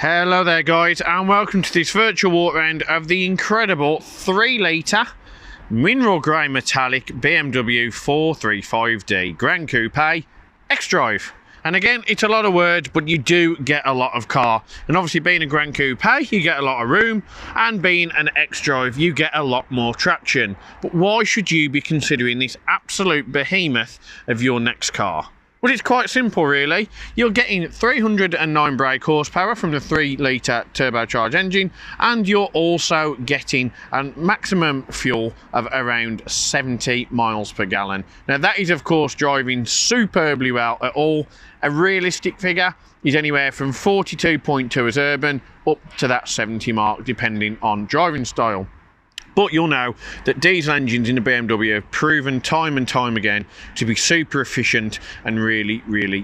Hello there guys, and welcome to this virtual walk around of the incredible 3 litre mineral grey metallic BMW 435D Gran Coupe Xdrive. And again, it's a lot of words, but you do get a lot of car. And obviously being a Gran Coupe, you get a lot of room, and being an Xdrive, you get a lot more traction. But why should you be considering this absolute behemoth of your next car? Well, it's quite simple really. You're getting 309 brake horsepower from the 3 litre turbocharged engine, and you're also getting a maximum fuel of around 70 miles per gallon. Now that is of course driving superbly well at all. A realistic figure is anywhere from 42.2 as urban up to that 70 mark depending on driving style. But you'll know that diesel engines in the BMW have proven time and time again to be super efficient and really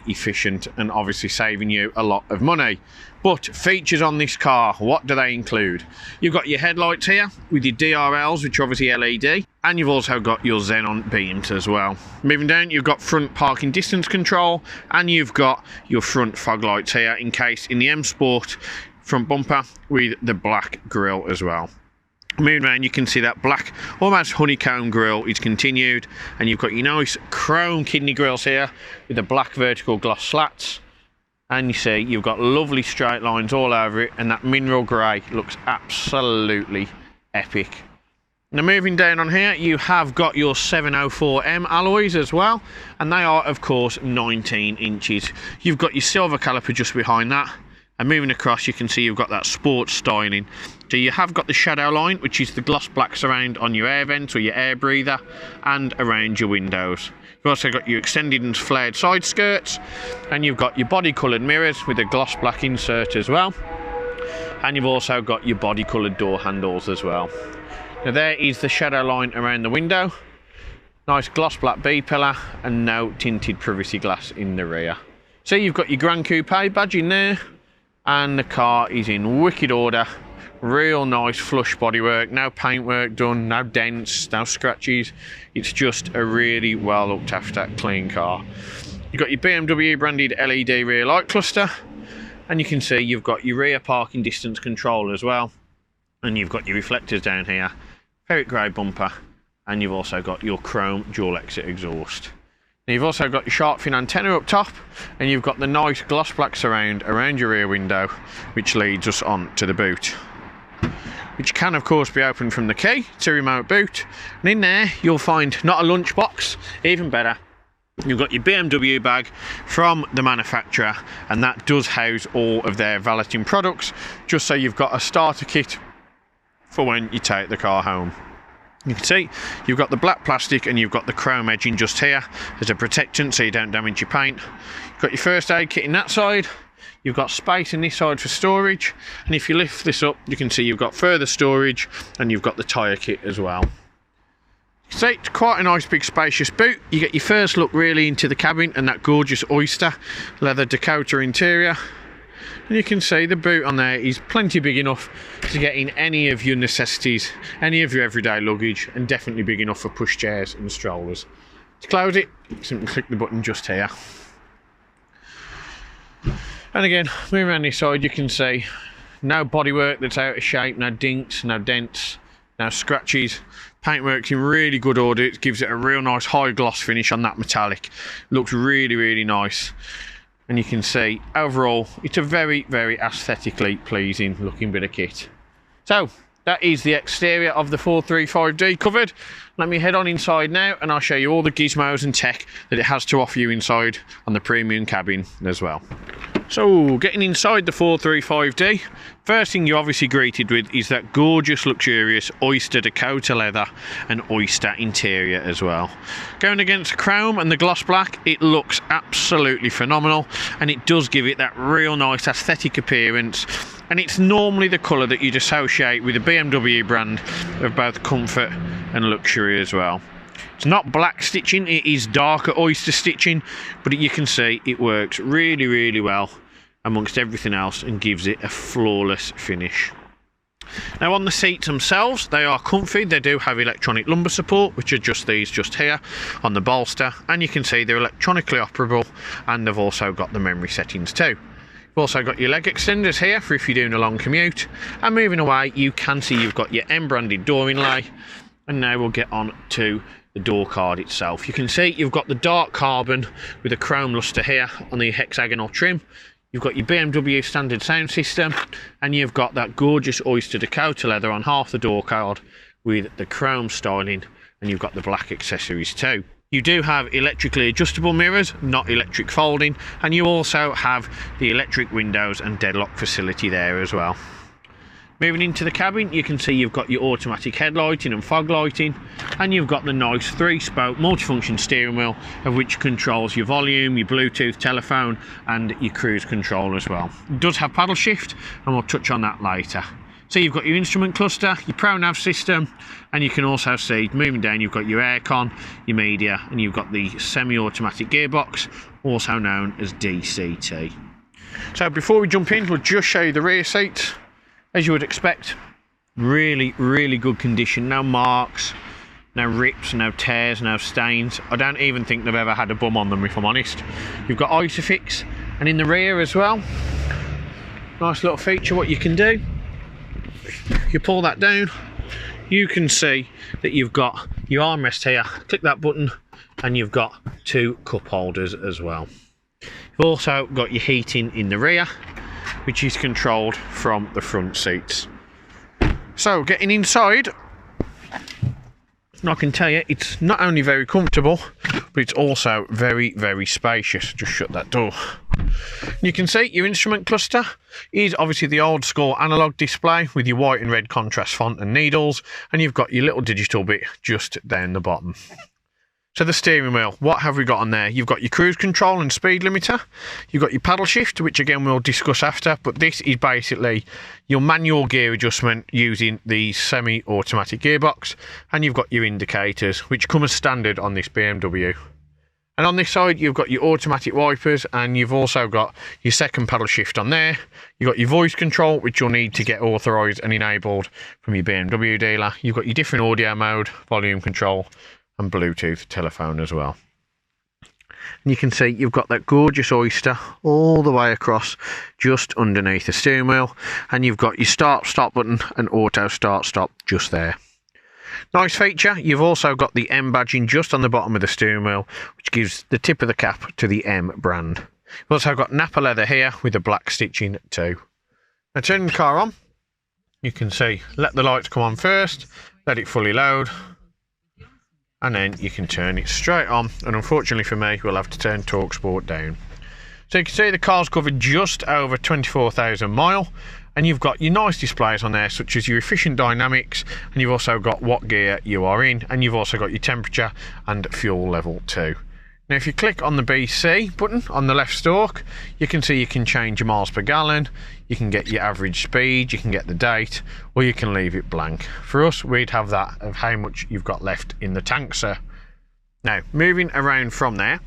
efficient, and obviously saving you a lot of money. But features on this car, what do they include? You've got your headlights here with your DRLs, which are obviously LED, and you've also got your xenon beams as well. Moving down, you've got front parking distance control, and you've got your front fog lights here encased in the M Sport front bumper with the black grille as well. Moving around, you can see that black almost honeycomb grille is continued, and you've got your nice chrome kidney grills here with the black vertical gloss slats, and you see you've got lovely straight lines all over it, and that mineral grey looks absolutely epic. Now moving down on here, you have got your 704M alloys as well, and they are of course 19 inches. You've got your silver caliper just behind that. And moving across, you can see you've got that sports styling. So you have got the shadow line, which is the gloss black surround on your air vents or your air breather and around your windows. You've also got your extended and flared side skirts, and you've got your body coloured mirrors with a gloss black insert as well. And you've also got your body coloured door handles as well. Now there is the shadow line around the window. Nice gloss black B-pillar and no tinted privacy glass in the rear. So you've got your Gran Coupe badge in there. And the car is in wicked order, real nice flush bodywork, no paintwork done, no dents, no scratches. It's just a really well looked after clean car. You've got your BMW branded LED rear light cluster, and you can see you've got your rear parking distance control as well, and you've got your reflectors down here, ferret grey bumper, and you've also got your chrome dual exit exhaust. Now you've also got your shark fin antenna up top, and you've got the nice gloss black surround around your rear window, which leads us on to the boot, which can of course be opened from the key to remote boot. And in there you'll find not a lunchbox, even better, you've got your BMW bag from the manufacturer, and that does house all of their valeting products, just so you've got a starter kit for when you take the car home. You can see you've got the black plastic and you've got the chrome edging just here as a protectant so you don't damage your paint. You've got your first aid kit in that side, you've got space in this side for storage, and if you lift this up you can see you've got further storage, and you've got the tyre kit as well. So it's quite a nice big spacious boot. You get your first look really into the cabin and that gorgeous oyster leather Dakota interior. And you can see the boot on there is plenty big enough to get in any of your necessities, any of your everyday luggage, and definitely big enough for pushchairs and strollers. To close it, simply click the button just here. And again, moving around this side, you can see no bodywork that's out of shape, no dinks, no dents, no scratches. Paintwork's in really good order. It gives it a real nice high gloss finish on that metallic. Looks really nice. And you can see overall it's a very aesthetically pleasing looking bit of kit. So that is the exterior of the 435D covered. Let me head on inside now and I'll show you all the gizmos and tech that it has to offer you inside on the premium cabin as well. So getting inside the 435D, first thing you're obviously greeted with is that gorgeous luxurious oyster Dakota leather and oyster interior as well. Going against chrome and the gloss black, it looks absolutely phenomenal, and it does give it that real nice aesthetic appearance, and it's normally the colour that you'd associate with the BMW brand of both comfort and luxury as well. It's not black stitching, it is darker oyster stitching, but you can see it works really well amongst everything else and gives it a flawless finish. Now on the seats themselves, they are comfy. They do have electronic lumbar support, which are just these just here on the bolster, and you can see they're electronically operable, and they've also got the memory settings too. You've also got your leg extenders here for if you're doing a long commute. And moving away, you can see you've got your M branded door inlay. And now we'll get on to the door card itself. You can see you've got the dark carbon with a chrome luster here on the hexagonal trim. You've got your BMW standard sound system, and you've got that gorgeous Oyster Dakota leather on half the door card with the chrome styling, and you've got the black accessories too. You do have electrically adjustable mirrors, not electric folding, and you also have the electric windows and deadlock facility there as well. Moving into the cabin, you can see you've got your automatic headlighting and fog lighting, and you've got the nice 3-spoke multifunction steering wheel, of which controls your volume, your Bluetooth telephone, and your cruise control as well. It does have paddle shift, and we'll touch on that later. So you've got your instrument cluster, your Pro Nav system, and you can also see, moving down, you've got your aircon, your media, and you've got the semi-automatic gearbox, also known as DCT. So before we jump in, we'll just show you the rear seats. As you would expect, really good condition. No marks, no rips, no tears, no stains. I don't even think they've ever had a bum on them, if I'm honest. You've got ISOFIX, and in the rear as well, nice little feature. What you can do, you pull that down, you can see that you've got your armrest here. Click that button and you've got 2 cup holders as well. You've also got your heating in the rear, which is controlled from the front seats. So getting inside, I can tell you it's not only very comfortable, but it's also very spacious. Just shut that door. You can see your instrument cluster is obviously the old school analog display with your white and red contrast font and needles, and you've got your little digital bit just down the bottom. So the steering wheel, what have we got on there? You've got your cruise control and speed limiter. You've got your paddle shift, which again we'll discuss after, but this is basically your manual gear adjustment using the semi-automatic gearbox, and you've got your indicators, which come as standard on this BMW. And on this side, you've got your automatic wipers, and you've also got your second paddle shift on there. You've got your voice control, which you'll need to get authorised and enabled from your BMW dealer. You've got your different audio mode, volume control, and Bluetooth telephone as well. And you can see you've got that gorgeous Oyster all the way across just underneath the steering wheel, and you've got your start-stop button and auto start-stop just there. Nice feature, you've also got the M badging just on the bottom of the steering wheel, which gives the tip of the cap to the M brand. You've also got Napa leather here with the black stitching too. Now turning the car on, you can see, let the lights come on first, let it fully load, and then you can turn it straight on, and unfortunately for me, we'll have to turn Talk Sport down. So you can see the car's covered just over 24,000 miles, and you've got your nice displays on there, such as your efficient dynamics, and you've also got what gear you are in, and you've also got your temperature and fuel level too. Now if you click on the BC button on the left stalk, you can see you can change your miles per gallon, you can get your average speed, you can get the date, or you can leave it blank. For us, we'd have that of how much you've got left in the tank, sir. Now moving around from there,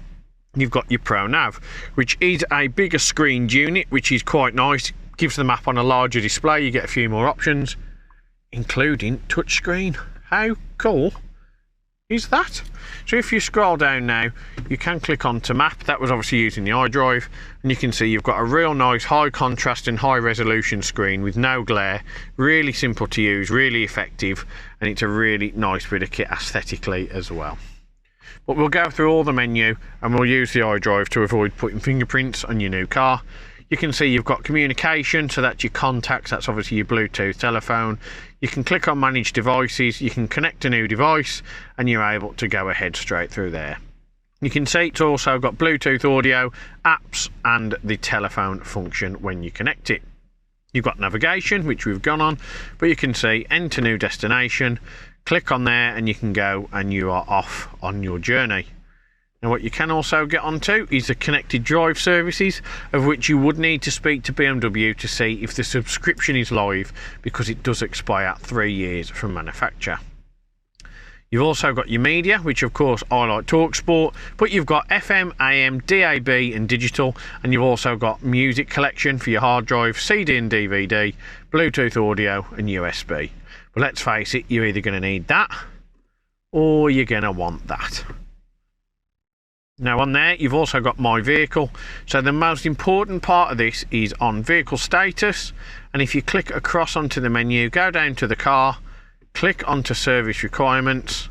you've got your Pro Nav, which is a bigger screened unit, which is quite nice. Gives the map on a larger display, you get a few more options, including touchscreen. How cool is that? So if you scroll down now, you can click on to map. That was obviously using the iDrive, and you can see you've got a real nice high contrast and high resolution screen with no glare. Really simple to use, really effective, and it's a really nice bit of kit aesthetically as well. But we'll go through all the menu, and we'll use the iDrive to avoid putting fingerprints on your new car. You can see you've got communication, so that's your contacts, that's obviously your Bluetooth telephone. You can click on manage devices, you can connect a new device, and you're able to go ahead straight through there. You can see it's also got Bluetooth audio, apps, and the telephone function when you connect it. You've got navigation, which we've gone on, but you can see enter new destination, click on there, and you can go and you are off on your journey. Now what you can also get onto is the connected drive services, of which you would need to speak to BMW to see if the subscription is live, because it does expire 3 years from manufacture. You've also got your media, which of course I like Talk Sport, but you've got FM, AM, DAB and digital, and you've also got music collection for your hard drive, CD and DVD, Bluetooth audio and USB. But let's face it, you're either going to need that or you're going to want that. Now on there you've also got my vehicle, so the most important part of this is on vehicle status, and if you click across onto the menu, go down to the car, click onto service requirements,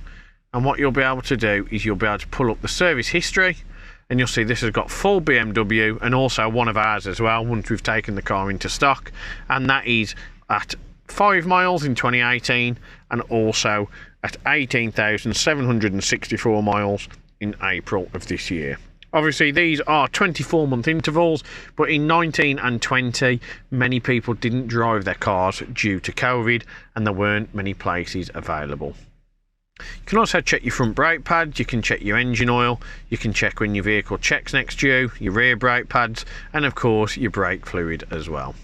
and what you'll be able to do is you'll be able to pull up the service history, and you'll see this has got full BMW and also one of ours as well once we've taken the car into stock, and that is at 5 miles in 2018 and also at 18,764 miles in April of this year. Obviously these are 24-month intervals, but in 19 and 20 many people didn't drive their cars due to COVID and there weren't many places available. You can also check your front brake pads, you can check your engine oil, you can check when your vehicle checks next due, your rear brake pads, and of course your brake fluid as well.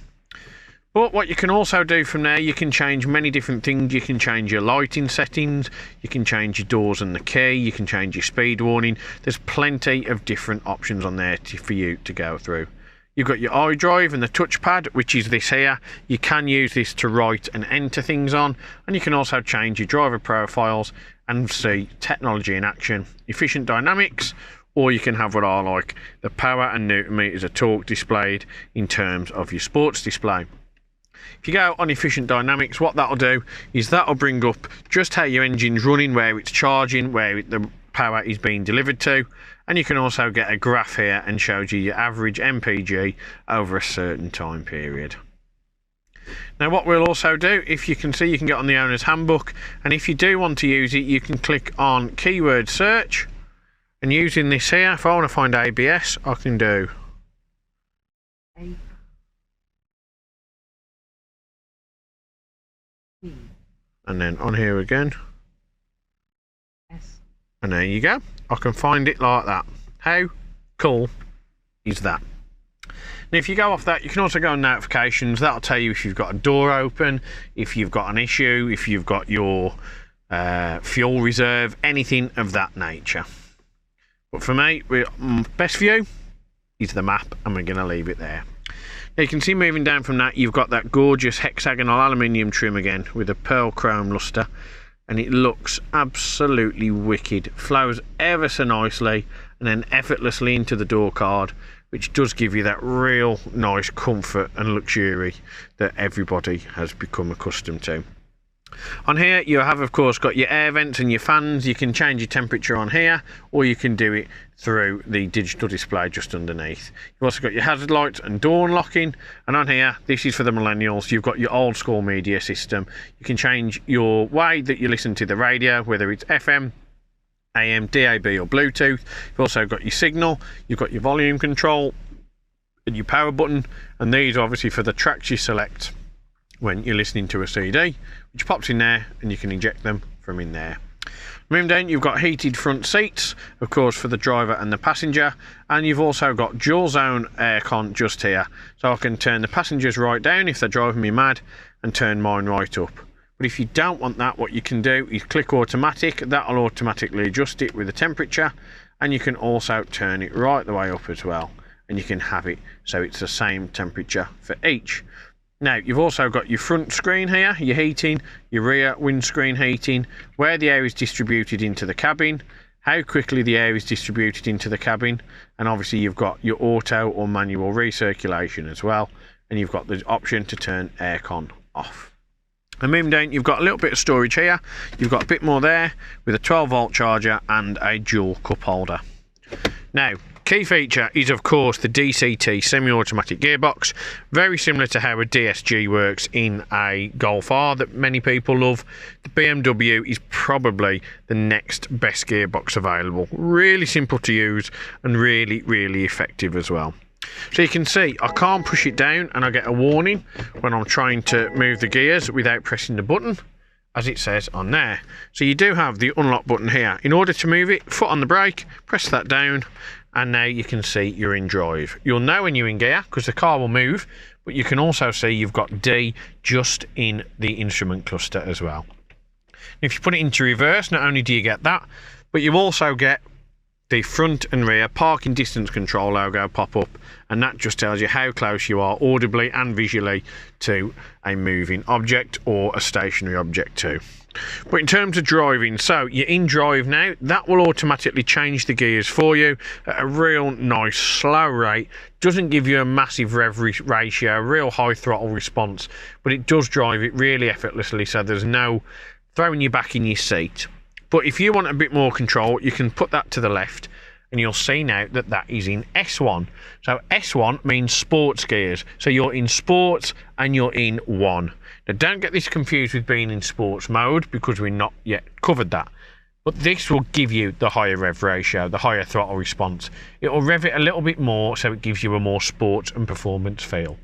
But what you can also do from there, you can change many different things. You can change your lighting settings, you can change your doors and the key, you can change your speed warning. There's plenty of different options on there for you to go through. You've got your iDrive and the touchpad, which is this here. You can use this to write and enter things on, and you can also change your driver profiles and see technology in action, efficient dynamics, or you can have what I like, the power and newton meters of torque displayed in terms of your sports display. If you go on efficient dynamics, what that'll do is that'll bring up just how your engine's running, where it's charging, where the power is being delivered to, and you can also get a graph here and shows you your average MPG over a certain time period. Now what we'll also do, if you can see, you can get on the owner's handbook, and if you do want to use it, you can click on keyword search, and using this here, if I want to find ABS, I can do and then on here again, and there you go, I can find it like that. How cool is that? Now if you go off that, you can also go on notifications. That'll tell you if you've got a door open, if you've got an issue, if you've got your fuel reserve, anything of that nature. But for me, best view is the map, and we're going to leave it there. Now you can see moving down from that, you've got that gorgeous hexagonal aluminium trim again with a pearl chrome luster, and it looks absolutely wicked. Flows ever so nicely and then effortlessly into the door card, which does give you that real nice comfort and luxury that everybody has become accustomed to. On here you have of course got your air vents and your fans. You can change your temperature on here, or you can do it through the digital display just underneath. You've also got your hazard lights and door unlocking, and on here, this is for the millennials, you've got your old school media system. You can change your way that you listen to the radio, whether it's FM, AM, DAB or Bluetooth. You've also got your signal, you've got your volume control and your power button, and these are obviously for the tracks you select when you're listening to a CD, which pops in there and you can eject them from in there. Moving down, you've got heated front seats, of course, for the driver and the passenger, and you've also got dual zone aircon just here, so I can turn the passengers right down if they're driving me mad and turn mine right up. But if you don't want that, what you can do is click automatic. That'll automatically adjust it with the temperature, and you can also turn it right the way up as well, and you can have it so it's the same temperature for each. Now you've also got your front screen here, your heating, your rear windscreen heating, where the air is distributed into the cabin, how quickly the air is distributed into the cabin, and obviously you've got your auto or manual recirculation as well, and you've got the option to turn aircon off. And moving down, you've got a little bit of storage here. You've got a bit more there with a 12-volt charger and a dual cup holder. Now, key feature is of course the DCT semi-automatic gearbox, very similar to how a DSG works in a Golf R that many people love. The BMW is probably the next best gearbox available. Really simple to use and really, really effective as well. So you can see I can't push it down, and I get a warning when I'm trying to move the gears without pressing the button, as it says on there. So you do have the unlock button here. In order to move it, foot on the brake, press that down, and now you can see you're in drive. You'll know when you're in gear because the car will move, but you can also see you've got D just in the instrument cluster as well. If you put it into reverse, not only do you get that, but you also get the front and rear parking distance control logo pop up, and that just tells you how close you are audibly and visually to a moving object or a stationary object too. But in terms of driving, so you're in drive now, that will automatically change the gears for you at a real nice slow rate. Doesn't give you a massive rev ratio, real high throttle response, but it does drive it really effortlessly, so there's no throwing you back in your seat. But if you want a bit more control, you can put that to the left, and you'll see now that that is in S1. So S1 means sports gears. So you're in sports and you're in 1. Now don't get this confused with being in sports mode, because we're not yet covered that. But this will give you the higher rev ratio, the higher throttle response. It will rev it a little bit more, so it gives you a more sports and performance feel.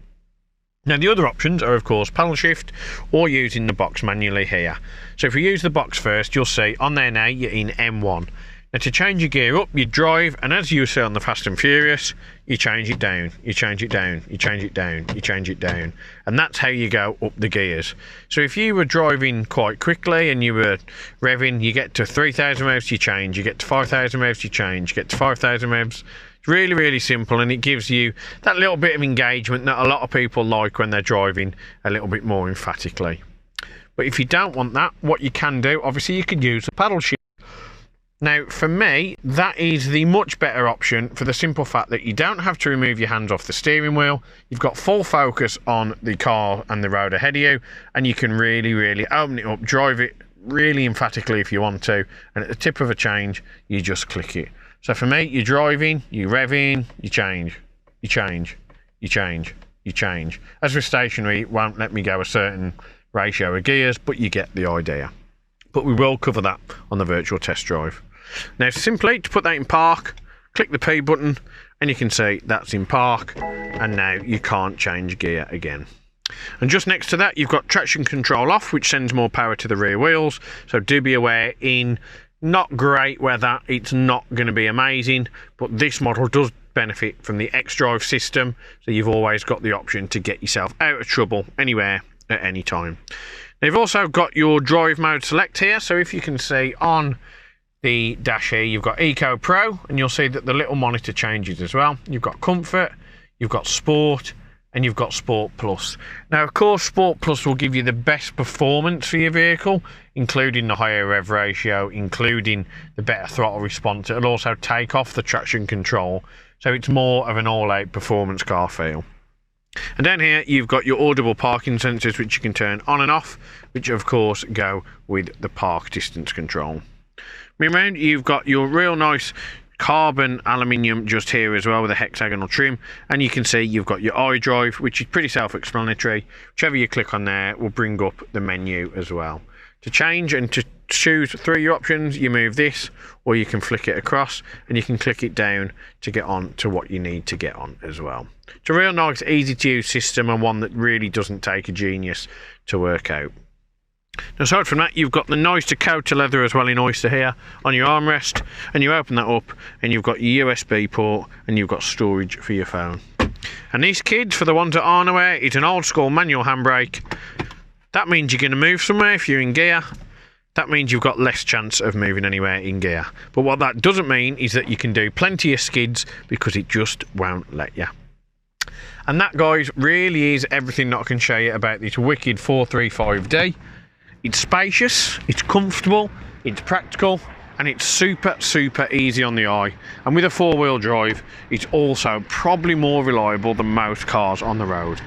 Now the other options are of course paddle shift or using the box manually here. So if you use the box first, you'll see on there now you're in M1. Now to change your gear up, you drive, and as you see on the Fast and Furious, you change it down, you change it down, you change it down, you change it down, and that's how you go up the gears. So if you were driving quite quickly and you were revving, you get to 3,000 revs, you change, you get to 5,000 revs, you change, you get to 5,000 revs. It's really, really simple, and it gives you that little bit of engagement that a lot of people like when they're driving a little bit more emphatically. But if you don't want that, what you can do, obviously you could use a paddle shift. Now for me, that is the much better option, for the simple fact that you don't have to remove your hands off the steering wheel. You've got full focus on the car and the road ahead of you, and you can really, really open it up, drive it really emphatically if you want to, and at the tip of a change, you just click it. So for me, you're driving, you rev in, you change, you change, you change, you change. As with stationary, it won't let me go a certain ratio of gears, but you get the idea. But we will cover that on the virtual test drive. Now simply to put that in park, click the P button, and you can see that's in park, and now you can't change gear again. And just next to that, you've got traction control off, which sends more power to the rear wheels. So do be aware, in not great weather, it's not going to be amazing, but this model does benefit from the Xdrive system, so you've always got the option to get yourself out of trouble anywhere at any time. Now you've also got your drive mode select here, so if you can see on the dash here, you've got Eco Pro, and you'll see that the little monitor changes as well. You've got Comfort, you've got Sport, and you've got Sport Plus. Now of course Sport Plus will give you the best performance for your vehicle, including the higher rev ratio, including the better throttle response. It'll also take off the traction control, so it's more of an all-out performance car feel. And down here you've got your audible parking sensors, which you can turn on and off, which of course go with the park distance control. Around, you've got your real nice carbon aluminium just here as well with a hexagonal trim, and you can see you've got your iDrive, which is pretty self-explanatory. Whichever you click on there will bring up the menu as well. To change and to choose through your options, you move this, or you can flick it across, and you can click it down to get on to what you need to get on as well. It's a real nice, easy to use system, and one that really doesn't take a genius to work out. Now, aside from that, you've got the nice Dakota leather as well in oyster here on your armrest, and you open that up and you've got your USB port, and you've got storage for your phone. And these kids, for the ones that aren't aware, it's an old school manual handbrake. That means you're going to move somewhere if you're in gear. That means you've got less chance of moving anywhere in gear. But what that doesn't mean is that you can do plenty of skids, because it just won't let you. And that, guys, really is everything that I can show you about this wicked 435D. It's spacious, it's comfortable, it's practical, and it's super, super easy on the eye. And with a four-wheel drive, it's also probably more reliable than most cars on the road.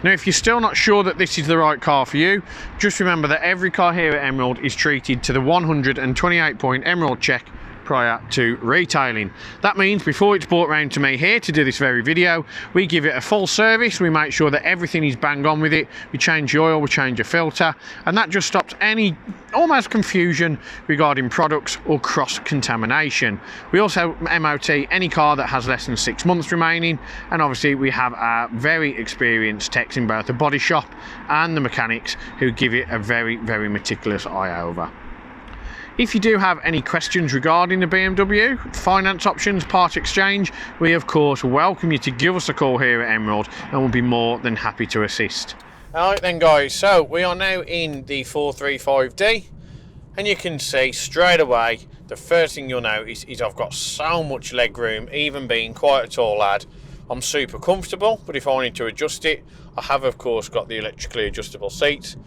Now, if you're still not sure that this is the right car for you, just remember that every car here at Emerald is treated to the 128-point Emerald check prior to retailing. That means before it's brought round to me here to do this very video, we give it a full service. We make sure that everything is bang on with it. We change the oil, we change the filter, and that just stops any almost confusion regarding products or cross-contamination. We also MOT any car that has less than 6 months remaining, and obviously we have our very experienced techs in both the body shop and the mechanics who give it a very, very meticulous eye over. If you do have any questions regarding the BMW, finance options, part exchange, we of course welcome you to give us a call here at Emerald, and we'll be more than happy to assist. Alright then, guys, so we are now in the 435D, and you can see straight away the first thing you'll notice is I've got so much leg room. Even being quite a tall lad, I'm super comfortable, but if I wanted to adjust it, I have of course got the electrically adjustable seats.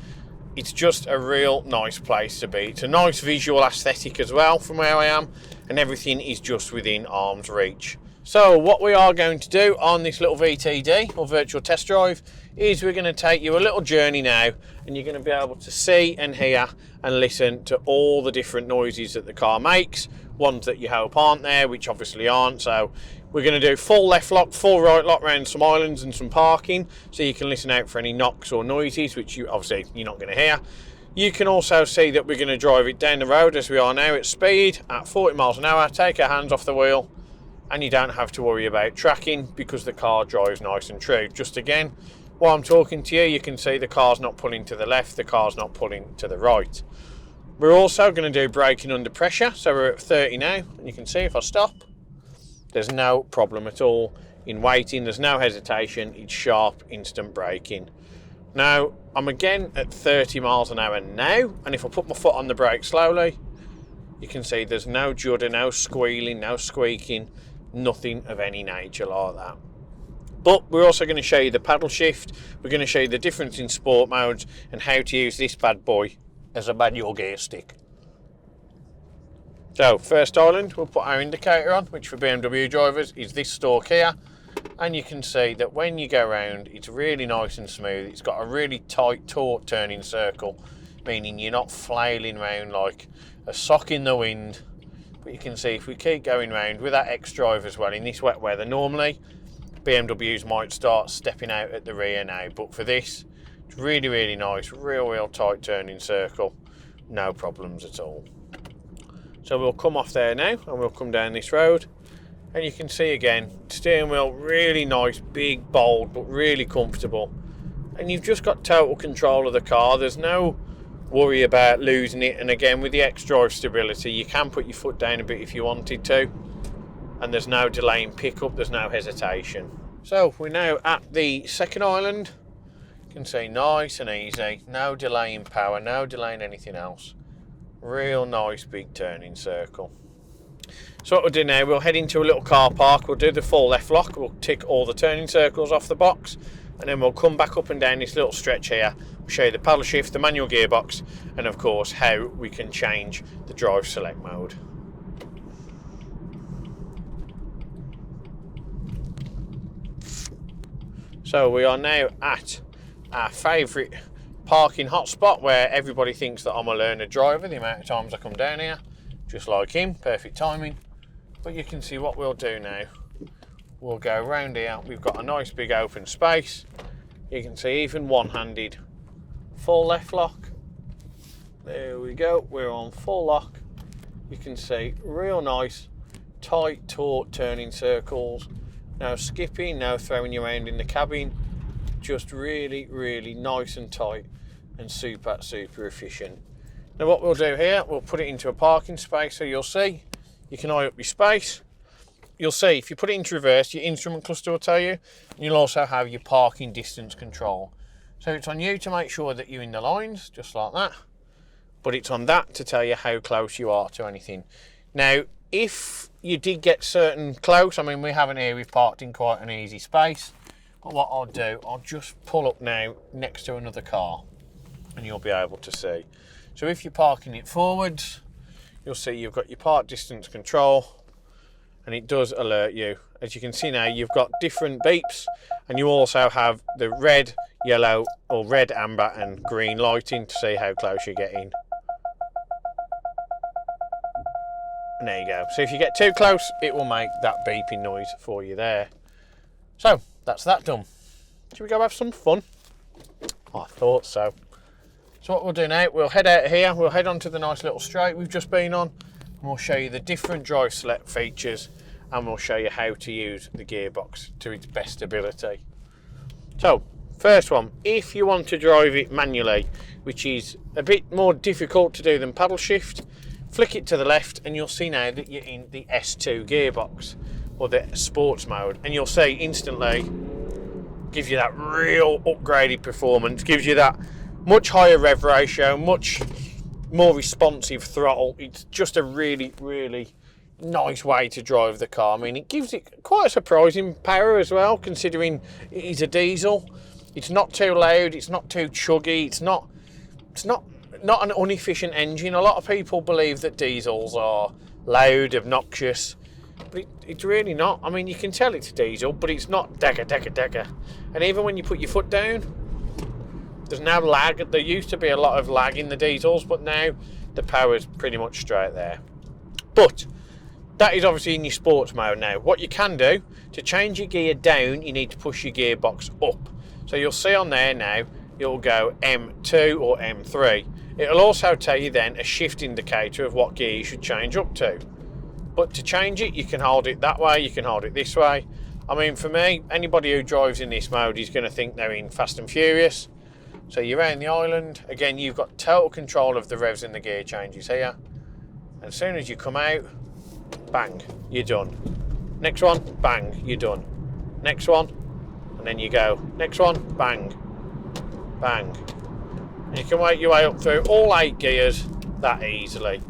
It's just a real nice place to be. It's a nice visual aesthetic as well from where I am, and everything is just within arm's reach. So what we are going to do on this little VTD, or virtual test drive, is we're going to take you a little journey now, and you're going to be able to see and hear and listen to all the different noises that the car makes, ones that you hope aren't there, which obviously aren't. So we're going to do full left lock, full right lock around some islands and some parking, so you can listen out for any knocks or noises, which you're not going to hear. You can also see that we're going to drive it down the road as we are now at speed at 40 miles an hour, take our hands off the wheel, and you don't have to worry about tracking because the car drives nice and true. Just again, while I'm talking to you, you can see the car's not pulling to the left, the car's not pulling to the right. We're also going to do braking under pressure, so we're at 30 now, and you can see if I stop, there's no problem at all in waiting, there's no hesitation, it's sharp, instant braking. Now, I'm again at 30 miles an hour now, and if I put my foot on the brake slowly, you can see there's no judder, no squealing, no squeaking, nothing of any nature like that. But we're also going to show you the paddle shift, we're going to show you the difference in sport modes, and how to use this bad boy as a manual gear stick. So first island, we'll put our indicator on, which for BMW drivers is this stalk here, and you can see that when you go around, it's really nice and smooth. It's got a really tight, taut turning circle, meaning you're not flailing around like a sock in the wind. But you can see if we keep going round with that Xdrive as well, in this wet weather, normally BMWs might start stepping out at the rear now, but for this, it's really, really nice, real tight turning circle, no problems at all. So we'll come off there now, and we'll come down this road, and you can see again, steering wheel really nice, big, bold, but really comfortable. And you've just got total control of the car. There's no worry about losing it, and again, with the Xdrive stability, you can put your foot down a bit if you wanted to, and there's no delay in pickup, there's no hesitation. So we're now at the second island. You can see nice and easy, no delay in power, no delay in anything else. Real nice big turning circle. So what we'll do now, we'll head into a little car park, we'll do the full left lock, we'll tick all the turning circles off the box, and then we'll come back up and down this little stretch here. We'll show you the paddle shift, the manual gearbox, and of course how we can change the drive select mode. So we are now at our favourite parking hotspot where everybody thinks that I'm a learner driver, the amount of times I come down here, just like him, perfect timing. But you can see what we'll do now. We'll go around here, we've got a nice big open space. You can see even one-handed full left lock. There we go, we're on full lock. You can see real nice, tight, taut turning circles. No skipping, no throwing you around in the cabin. Just really, really nice and tight and super efficient. Now what we'll do here, we'll put it into a parking space, so you'll see, you can eye up your space. You'll see if you put it into reverse, your instrument cluster will tell you, and you'll also have your parking distance control. So it's on you to make sure that you're in the lines, just like that, but it's on that to tell you how close you are to anything. Now, if you did get certain close, I mean, we haven't here, we've parked in quite an easy space, but what I'll do, I'll just pull up now next to another car, and you'll be able to see. So if you're parking it forwards, you'll see you've got your park distance control, and it does alert you. As you can see now, you've got different beeps, and you also have the red, yellow, or red, amber, and green lighting to see how close you're getting. And there you go. So if you get too close, it will make that beeping noise for you there. So that's that done. Should we go have some fun? I thought so. So what we'll do now, we'll head out here, we'll head onto the nice little straight we've just been on, and we'll show you the different drive select features, and we'll show you how to use the gearbox to its best ability. So, first one, if you want to drive it manually, which is a bit more difficult to do than paddle shift, flick it to the left and you'll see now that you're in the S2 gearbox, or the sports mode, and you'll see instantly, gives you that real upgraded performance, gives you that much higher rev ratio, much more responsive throttle. It's just a really, really nice way to drive the car. I mean, it gives it quite a surprising power as well, considering it is a diesel. It's not too loud, it's not too chuggy, it's not an inefficient engine. A lot of people believe that diesels are loud, obnoxious, but it's really not. I mean, you can tell it's a diesel, but it's not dagger. And even when you put your foot down, there's no lag. There used to be a lot of lag in the diesels, but now the power's pretty much straight there. But that is obviously in your sports mode now. What you can do, to change your gear down, you need to push your gearbox up. So you'll see on there now, it'll go M2 or M3. It'll also tell you then a shift indicator of what gear you should change up to. But to change it, you can hold it that way, you can hold it this way. I mean, for me, anybody who drives in this mode is going to think they're in Fast and Furious. So you're around the island. Again, you've got total control of the revs and the gear changes here. And as soon as you come out, bang, you're done. Next one, bang, you're done. Next one, and then you go. Next one, bang, bang. And you can work your way up through all 8 gears that easily.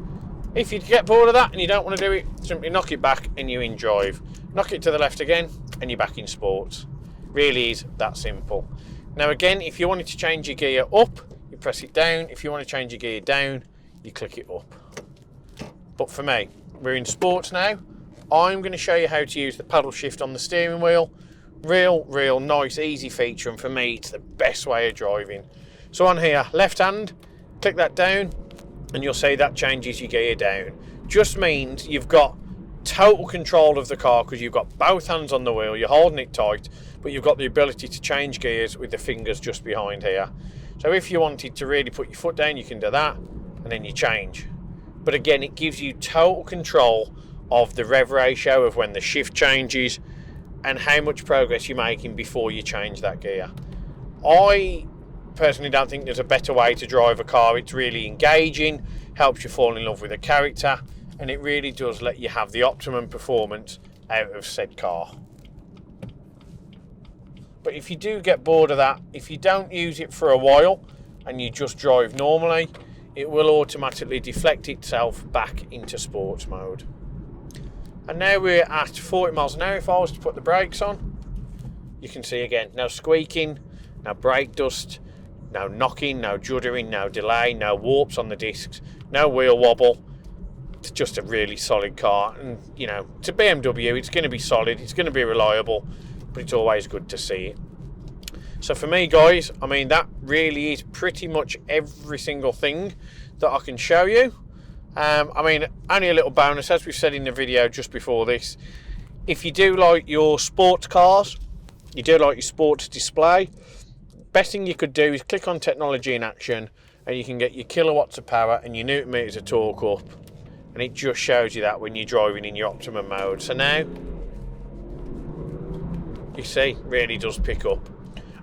If you get bored of that and you don't want to do it, simply knock it back and you're in drive. Knock it to the left again and you're back in sports. Really is that simple. Now again, if you wanted to change your gear up, you press it down. If you want to change your gear down, you click it up. But for me, we're in sports now. I'm going to show you how to use the paddle shift on the steering wheel. Real nice, easy feature, and for me, it's the best way of driving. So on here, left hand, click that down, and you'll see that changes your gear down. Just means you've got total control of the car because you've got both hands on the wheel, you're holding it tight, but you've got the ability to change gears with the fingers just behind here. So if you wanted to really put your foot down, you can do that, and then you change. But again, it gives you total control of the rev ratio of when the shift changes and how much progress you're making before you change that gear. I personally don't think there's a better way to drive a car. It's really engaging, helps you fall in love with the character, and it really does let you have the optimum performance out of said car. But if you do get bored of that, if you don't use it for a while and you just drive normally, it will automatically deflect itself back into sports mode. And now we're at 40 miles an hour. If I was to put the brakes on, you can see again, no squeaking, no brake dust, no knocking, no juddering, no delay, no warps on the discs, no wheel wobble. It's just a really solid car, and you know, it's a BMW, it's going to be solid, it's going to be reliable, but it's always good to see it. So for me, guys, I mean, that really is pretty much every single thing that I can show you. I mean, only a little bonus, as we said in the video just before this, if you do like your sports cars, you do like your sports display, best thing you could do is click on technology in action, and you can get your kilowatts of power and your newton meters of torque up, and it just shows you that when you're driving in your optimum mode. So now you see, really does pick up.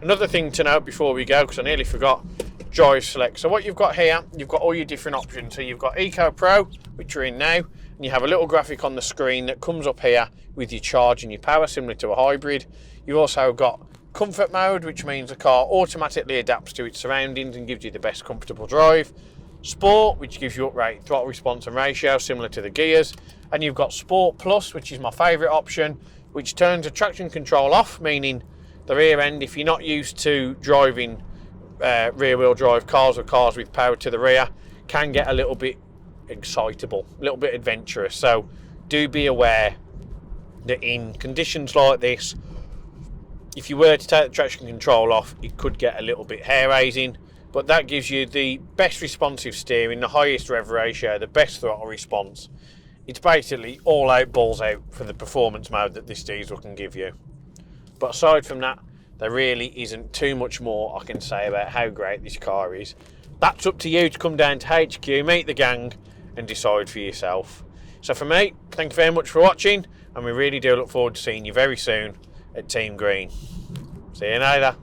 Another thing to note before we go, because I nearly forgot, drive select. So what you've got here, you've got all your different options. So you've got Eco Pro, which you're in now, and you have a little graphic on the screen that comes up here with your charge and your power, similar to a hybrid. You've also got Comfort mode, which means the car automatically adapts to its surroundings and gives you the best comfortable drive. Sport, which gives you upright throttle response and ratio, similar to the gears. And you've got Sport Plus, which is my favourite option, which turns the traction control off, meaning the rear end, if you're not used to driving rear wheel drive cars or cars with power to the rear, can get a little bit excitable, a little bit adventurous. So do be aware that in conditions like this, if you were to take the traction control off, it could get a little bit hair raising, but that gives you the best responsive steering, the highest rev ratio, the best throttle response. It's basically all out, balls out for the performance mode that this diesel can give you. But aside from that, there really isn't too much more I can say about how great this car is. That's up to you to come down to HQ, meet the gang, and decide for yourself. So for me, thank you very much for watching, and we really do look forward to seeing you very soon at Team Green. See you later.